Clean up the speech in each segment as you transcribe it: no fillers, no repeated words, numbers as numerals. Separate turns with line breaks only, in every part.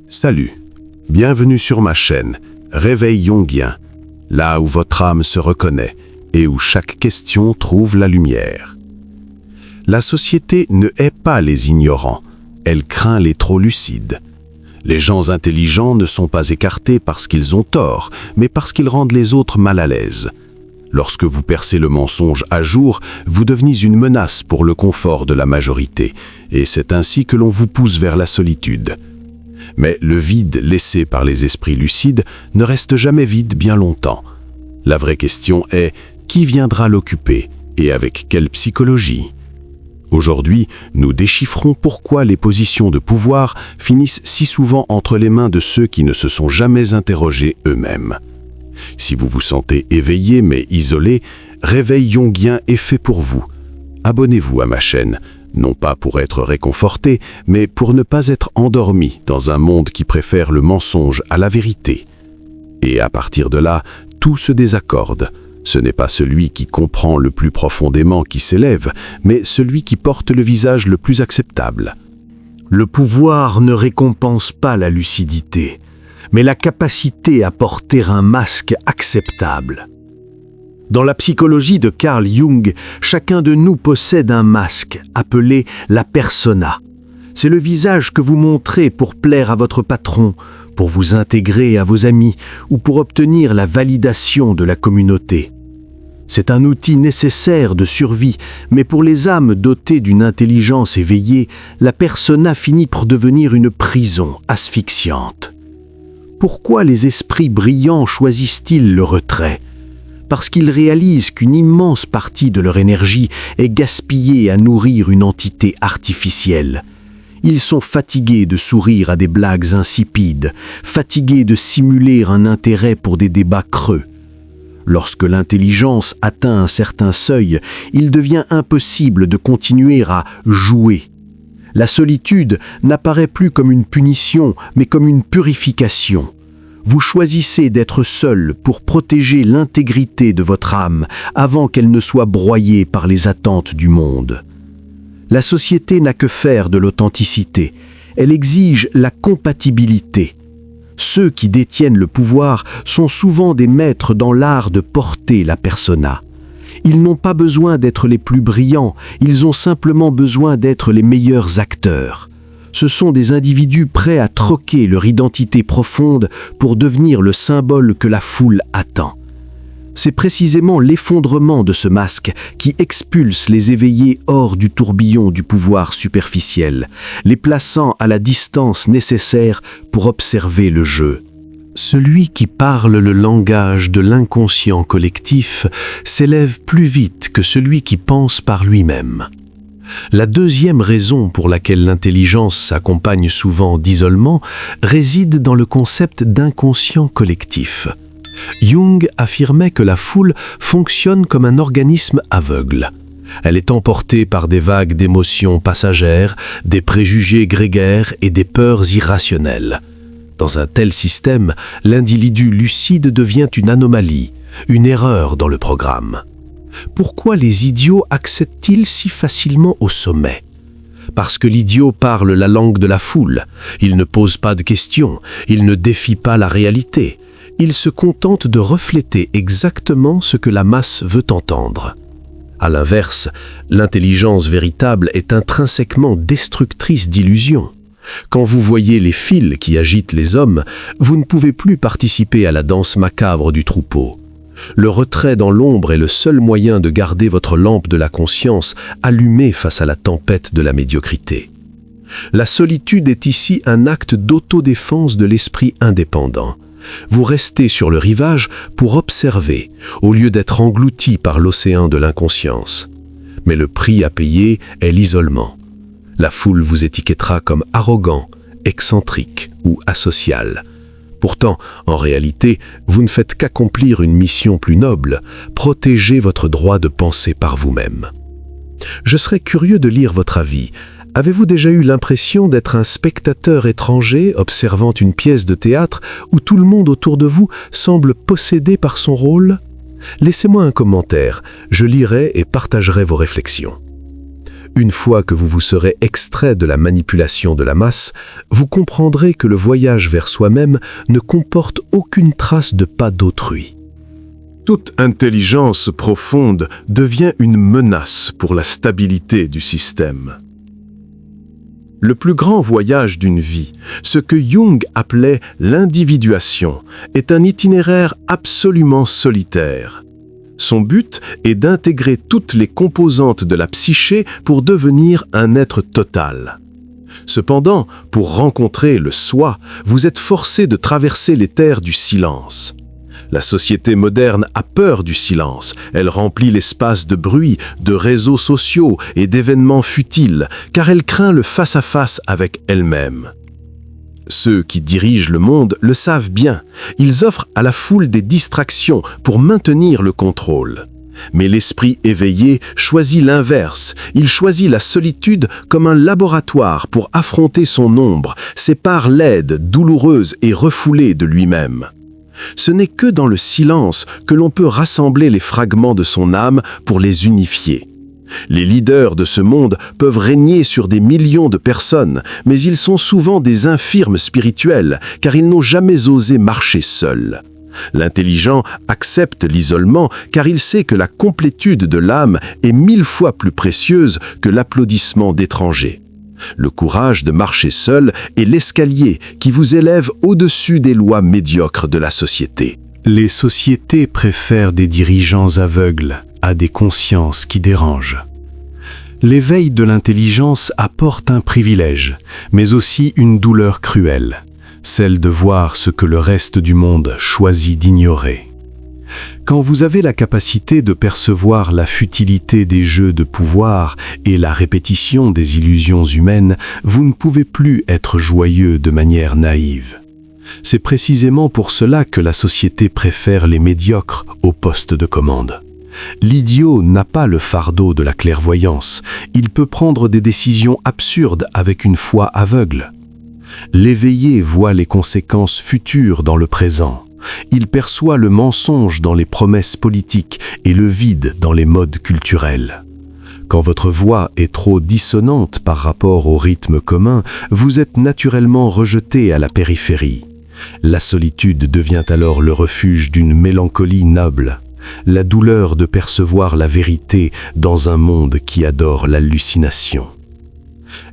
Salut, bienvenue sur ma chaîne, Réveil Jungien, là où votre âme se reconnaît et où chaque question trouve la lumière. La société ne hait pas les ignorants, elle craint les trop lucides. Les gens intelligents ne sont pas écartés parce qu'ils ont tort, mais parce qu'ils rendent les autres mal à l'aise. Lorsque vous percez le mensonge à jour, vous devenez une menace pour le confort de la majorité, et c'est ainsi que l'on vous pousse vers la solitude. Mais le vide laissé par les esprits lucides ne reste jamais vide bien longtemps. La vraie question est, qui viendra l'occuper et avec quelle psychologie ? Aujourd'hui, nous déchiffrons pourquoi les positions de pouvoir finissent si souvent entre les mains de ceux qui ne se sont jamais interrogés eux-mêmes. Si vous vous sentez éveillé mais isolé, Réveil Jungien est fait pour vous. Abonnez-vous à ma chaîne, non pas pour être réconforté, mais pour ne pas être endormi dans un monde qui préfère le mensonge à la vérité. Et à partir de là, tout se désaccorde. Ce n'est pas celui qui comprend le plus profondément qui s'élève, mais celui qui porte le visage le plus acceptable.
Le pouvoir ne récompense pas la lucidité, mais la capacité à porter un masque acceptable. Dans la psychologie de Carl Jung, chacun de nous possède un masque appelé la persona. C'est le visage que vous montrez pour plaire à votre patron, pour vous intégrer à vos amis ou pour obtenir la validation de la communauté. C'est un outil nécessaire de survie, mais pour les âmes dotées d'une intelligence éveillée, la persona finit par devenir une prison asphyxiante. Pourquoi les esprits brillants choisissent-ils le retrait ? Parce qu'ils réalisent qu'une immense partie de leur énergie est gaspillée à nourrir une entité artificielle. Ils sont fatigués de sourire à des blagues insipides, fatigués de simuler un intérêt pour des débats creux. Lorsque l'intelligence atteint un certain seuil, il devient impossible de continuer à jouer. La solitude n'apparaît plus comme une punition, mais comme une purification. Vous choisissez d'être seul pour protéger l'intégrité de votre âme avant qu'elle ne soit broyée par les attentes du monde. La société n'a que faire de l'authenticité. Elle exige la compatibilité. Ceux qui détiennent le pouvoir sont souvent des maîtres dans l'art de porter la persona. Ils n'ont pas besoin d'être les plus brillants, ils ont simplement besoin d'être les meilleurs acteurs. Ce sont des individus prêts à troquer leur identité profonde pour devenir le symbole que la foule attend. C'est précisément l'effondrement de ce masque qui expulse les éveillés hors du tourbillon du pouvoir superficiel, les plaçant à la distance nécessaire pour observer le jeu. Celui qui parle le langage de l'inconscient collectif s'élève plus vite que celui qui pense par lui-même. La deuxième raison pour laquelle l'intelligence s'accompagne souvent d'isolement réside dans le concept d'inconscient collectif. Jung affirmait que la foule fonctionne comme un organisme aveugle. Elle est emportée par des vagues d'émotions passagères, des préjugés grégaires et des peurs irrationnelles. Dans un tel système, l'individu lucide devient une anomalie, une erreur dans le programme. Pourquoi les idiots accèdent-ils si facilement au sommet ? Parce que l'idiot parle la langue de la foule. Il ne pose pas de questions, il ne défie pas la réalité. Il se contente de refléter exactement ce que la masse veut entendre. À l'inverse, l'intelligence véritable est intrinsèquement destructrice d'illusions. Quand vous voyez les fils qui agitent les hommes, vous ne pouvez plus participer à la danse macabre du troupeau. Le retrait dans l'ombre est le seul moyen de garder votre lampe de la conscience allumée face à la tempête de la médiocrité. La solitude est ici un acte d'autodéfense de l'esprit indépendant. Vous restez sur le rivage pour observer, au lieu d'être englouti par l'océan de l'inconscience. Mais le prix à payer est l'isolement. La foule vous étiquettera comme arrogant, excentrique ou asocial. Pourtant, en réalité, vous ne faites qu'accomplir une mission plus noble, protéger votre droit de penser par vous-même. Je serais curieux de lire votre avis. Avez-vous déjà eu l'impression d'être un spectateur étranger observant une pièce de théâtre où tout le monde autour de vous semble possédé par son rôle ? Laissez-moi un commentaire, je lirai et partagerai vos réflexions. Une fois que vous vous serez extrait de la manipulation de la masse, vous comprendrez que le voyage vers soi-même ne comporte aucune trace de pas d'autrui.
Toute intelligence profonde devient une menace pour la stabilité du système. Le plus grand voyage d'une vie, ce que Jung appelait l'individuation, est un itinéraire absolument solitaire. Son but est d'intégrer toutes les composantes de la psyché pour devenir un être total. Cependant, pour rencontrer le soi, vous êtes forcé de traverser les terres du silence. La société moderne a peur du silence. Elle remplit l'espace de bruit, de réseaux sociaux et d'événements futiles, car elle craint le face-à-face avec elle-même. Ceux qui dirigent le monde le savent bien. Ils offrent à la foule des distractions pour maintenir le contrôle. Mais l'esprit éveillé choisit l'inverse. Il choisit la solitude comme un laboratoire pour affronter son ombre, ses parts laides, douloureuses et refoulées de lui-même. Ce n'est que dans le silence que l'on peut rassembler les fragments de son âme pour les unifier. Les leaders de ce monde peuvent régner sur des millions de personnes, mais ils sont souvent des infirmes spirituels, car ils n'ont jamais osé marcher seuls. L'intelligent accepte l'isolement, car il sait que la complétude de l'âme est 1000 fois plus précieuse que l'applaudissement d'étrangers. Le courage de marcher seul est l'escalier qui vous élève au-dessus des lois médiocres de la société.
Les sociétés préfèrent des dirigeants aveugles à des consciences qui dérangent. L'éveil de l'intelligence apporte un privilège, mais aussi une douleur cruelle, celle de voir ce que le reste du monde choisit d'ignorer. Quand vous avez la capacité de percevoir la futilité des jeux de pouvoir et la répétition des illusions humaines, vous ne pouvez plus être joyeux de manière naïve. C'est précisément pour cela que la société préfère les médiocres au poste de commande. L'idiot n'a pas le fardeau de la clairvoyance. Il peut prendre des décisions absurdes avec une foi aveugle. L'éveillé voit les conséquences futures dans le présent. Il perçoit le mensonge dans les promesses politiques et le vide dans les modes culturels. Quand votre voix est trop dissonante par rapport au rythme commun, vous êtes naturellement rejeté à la périphérie. La solitude devient alors le refuge d'une mélancolie noble, la douleur de percevoir la vérité dans un monde qui adore l'hallucination.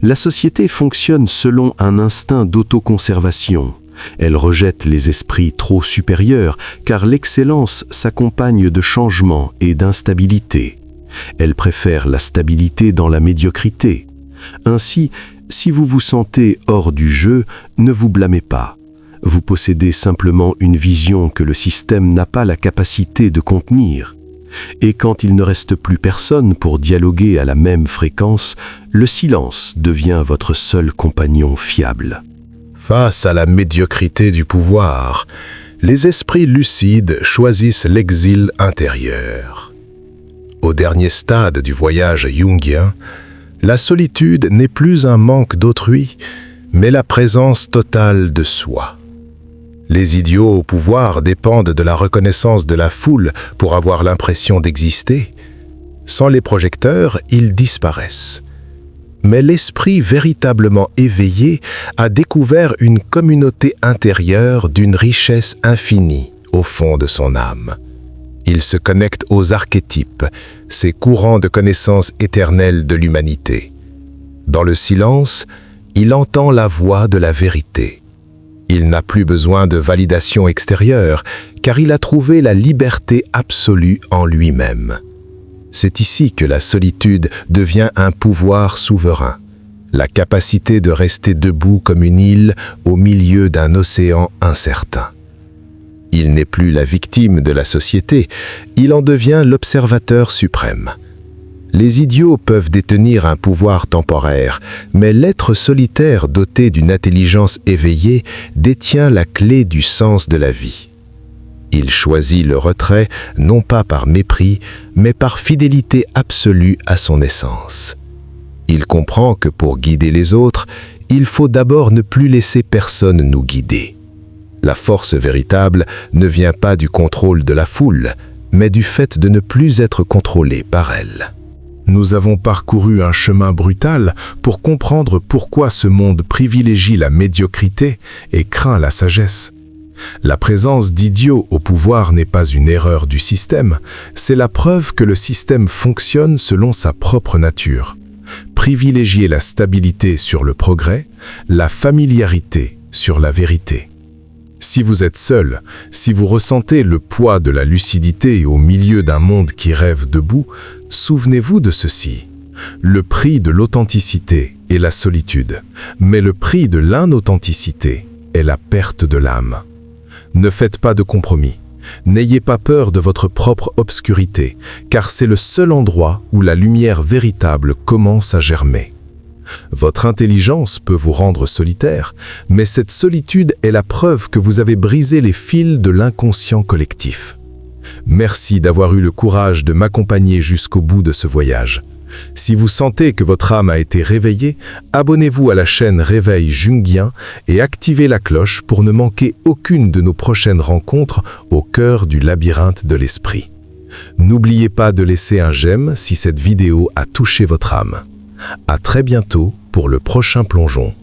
La société fonctionne selon un instinct d'autoconservation. Elle rejette les esprits trop supérieurs, car l'excellence s'accompagne de changements et d'instabilité. Elle préfère la stabilité dans la médiocrité. Ainsi, si vous vous sentez hors du jeu, ne vous blâmez pas. Vous possédez simplement une vision que le système n'a pas la capacité de contenir. Et quand il ne reste plus personne pour dialoguer à la même fréquence, le silence devient votre seul compagnon fiable.
Face à la médiocrité du pouvoir, les esprits lucides choisissent l'exil intérieur. Au dernier stade du voyage jungien, la solitude n'est plus un manque d'autrui, mais la présence totale de soi. Les idiots au pouvoir dépendent de la reconnaissance de la foule pour avoir l'impression d'exister. Sans les projecteurs, ils disparaissent. Mais l'esprit véritablement éveillé a découvert une communauté intérieure d'une richesse infinie au fond de son âme. Il se connecte aux archétypes, ces courants de connaissance éternelle de l'humanité. Dans le silence, il entend la voix de la vérité. Il n'a plus besoin de validation extérieure, car il a trouvé la liberté absolue en lui-même. C'est ici que la solitude devient un pouvoir souverain, la capacité de rester debout comme une île au milieu d'un océan incertain. Il n'est plus la victime de la société, il en devient l'observateur suprême. Les idiots peuvent détenir un pouvoir temporaire, mais l'être solitaire doté d'une intelligence éveillée détient la clé du sens de la vie. Il choisit le retrait non pas par mépris, mais par fidélité absolue à son essence. Il comprend que pour guider les autres, il faut d'abord ne plus laisser personne nous guider. La force véritable ne vient pas du contrôle de la foule, mais du fait de ne plus être contrôlé par elle.
Nous avons parcouru un chemin brutal pour comprendre pourquoi ce monde privilégie la médiocrité et craint la sagesse. La présence d'idiots au pouvoir n'est pas une erreur du système, c'est la preuve que le système fonctionne selon sa propre nature. Privilégiez la stabilité sur le progrès, la familiarité sur la vérité. Si vous êtes seul, si vous ressentez le poids de la lucidité au milieu d'un monde qui rêve debout, souvenez-vous de ceci. Le prix de l'authenticité est la solitude, mais le prix de l'inauthenticité est la perte de l'âme. Ne faites pas de compromis. N'ayez pas peur de votre propre obscurité, car c'est le seul endroit où la lumière véritable commence à germer. Votre intelligence peut vous rendre solitaire, mais cette solitude est la preuve que vous avez brisé les fils de l'inconscient collectif. Merci d'avoir eu le courage de m'accompagner jusqu'au bout de ce voyage. Si vous sentez que votre âme a été réveillée, abonnez-vous à la chaîne Réveil Jungien et activez la cloche pour ne manquer aucune de nos prochaines rencontres au cœur du labyrinthe de l'esprit. N'oubliez pas de laisser un j'aime si cette vidéo a touché votre âme. À très bientôt pour le prochain plongeon.